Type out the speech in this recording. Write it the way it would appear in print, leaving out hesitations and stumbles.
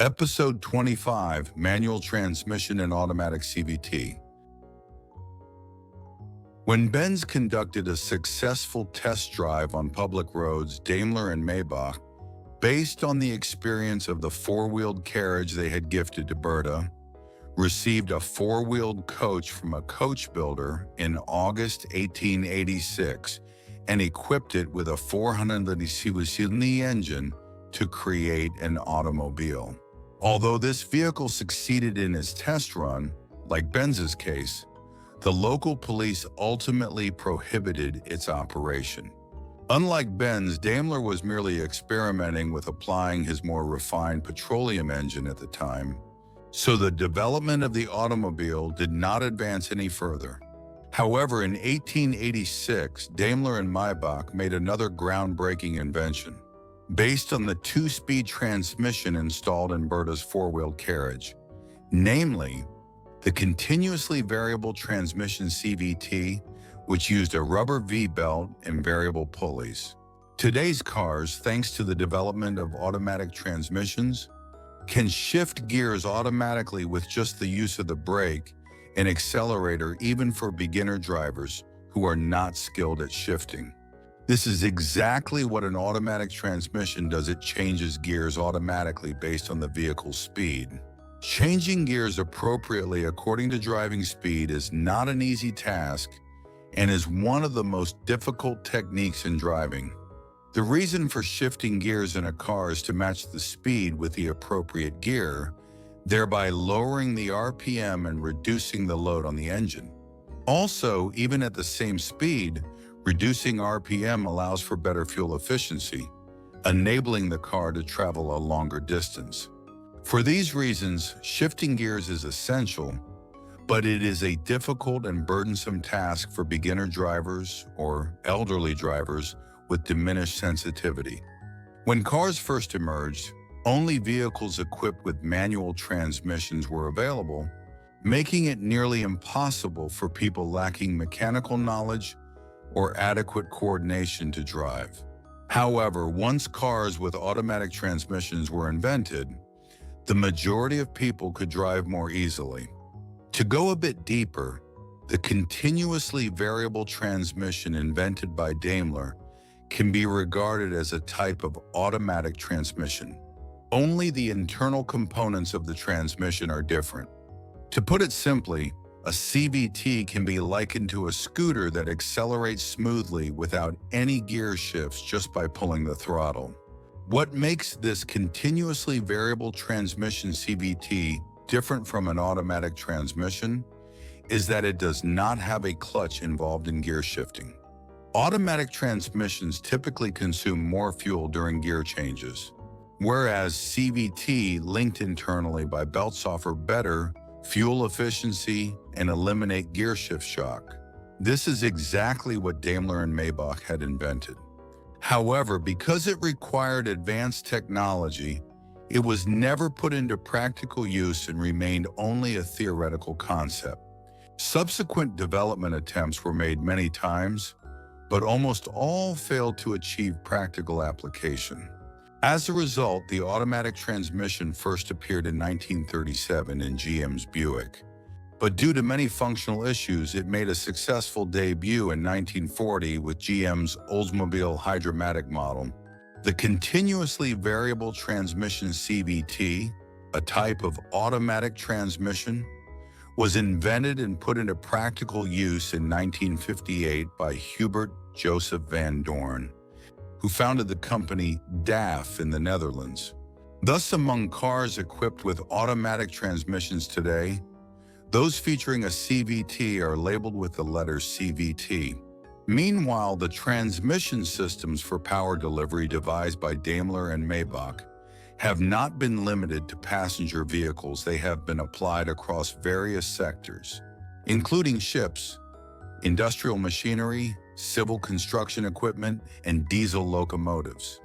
Episode 25, Manual Transmission and Automatic CVT. When Benz conducted a successful test drive on public roads, Daimler and Maybach, based on the experience of the four-wheeled carriage they had gifted to Berta, received a four-wheeled coach from a coach builder in August 1886 and equipped it with a 400 cc engine to create an automobile. Although this vehicle succeeded in its test run, like Benz's case, the local police ultimately prohibited its operation. Unlike Benz, Daimler was merely experimenting with applying his more refined petroleum engine at the time, so the development of the automobile did not advance any further. However, in 1886, Daimler and Maybach made another groundbreaking invention. Based on the two-speed transmission installed in Berta's four-wheeled carriage, namely the continuously variable transmission CVT, which used a rubber V-belt and variable pulleys. Today's cars, thanks to the development of automatic transmissions, can shift gears automatically with just the use of the brake and accelerator, even for beginner drivers who are not skilled at shifting. This is exactly what an automatic transmission does. It changes gears automatically based on the vehicle's speed. Changing gears appropriately according to driving speed is not an easy task and is one of the most difficult techniques in driving. The reason for shifting gears in a car is to match the speed with the appropriate gear, thereby lowering the RPM and reducing the load on the engine. Also, even at the same speed, reducing RPM allows for better fuel efficiency, enabling the car to travel a longer distance. For these reasons, shifting gears is essential, but it is a difficult and burdensome task for beginner drivers or elderly drivers with diminished sensitivity. When cars first emerged, only vehicles equipped with manual transmissions were available, making it nearly impossible for people lacking mechanical knowledge or adequate coordination to drive. However, once cars with automatic transmissions were invented, the majority of people could drive more easily. To go a bit deeper, the continuously variable transmission invented by Daimler can be regarded as a type of automatic transmission. Only the internal components of the transmission are different. To put it simply, a CVT can be likened to a scooter that accelerates smoothly without any gear shifts just by pulling the throttle. What makes this continuously variable transmission CVT different from an automatic transmission is that it does not have a clutch involved in gear shifting. Automatic transmissions typically consume more fuel during gear changes, whereas CVT linked internally by belts offer better fuel efficiency and eliminate gear shift shock. This is exactly what Daimler and Maybach had invented. However, because it required advanced technology, it was never put into practical use and remained only a theoretical concept. Subsequent development attempts were made many times, but almost all failed to achieve practical application. As a result, the automatic transmission first appeared in 1937 in GM's Buick. But due to many functional issues, it made a successful debut in 1940 with GM's Oldsmobile Hydromatic model. The continuously variable transmission CVT, a type of automatic transmission, was invented and put into practical use in 1958 by Hubert Joseph van Doorn, who founded the company DAF in the Netherlands. Thus, among cars equipped with automatic transmissions today, those featuring a CVT are labeled with the letter CVT. Meanwhile, the transmission systems for power delivery devised by Daimler and Maybach have not been limited to passenger vehicles. They have been applied across various sectors, including ships, industrial machinery, civil construction equipment, and diesel locomotives.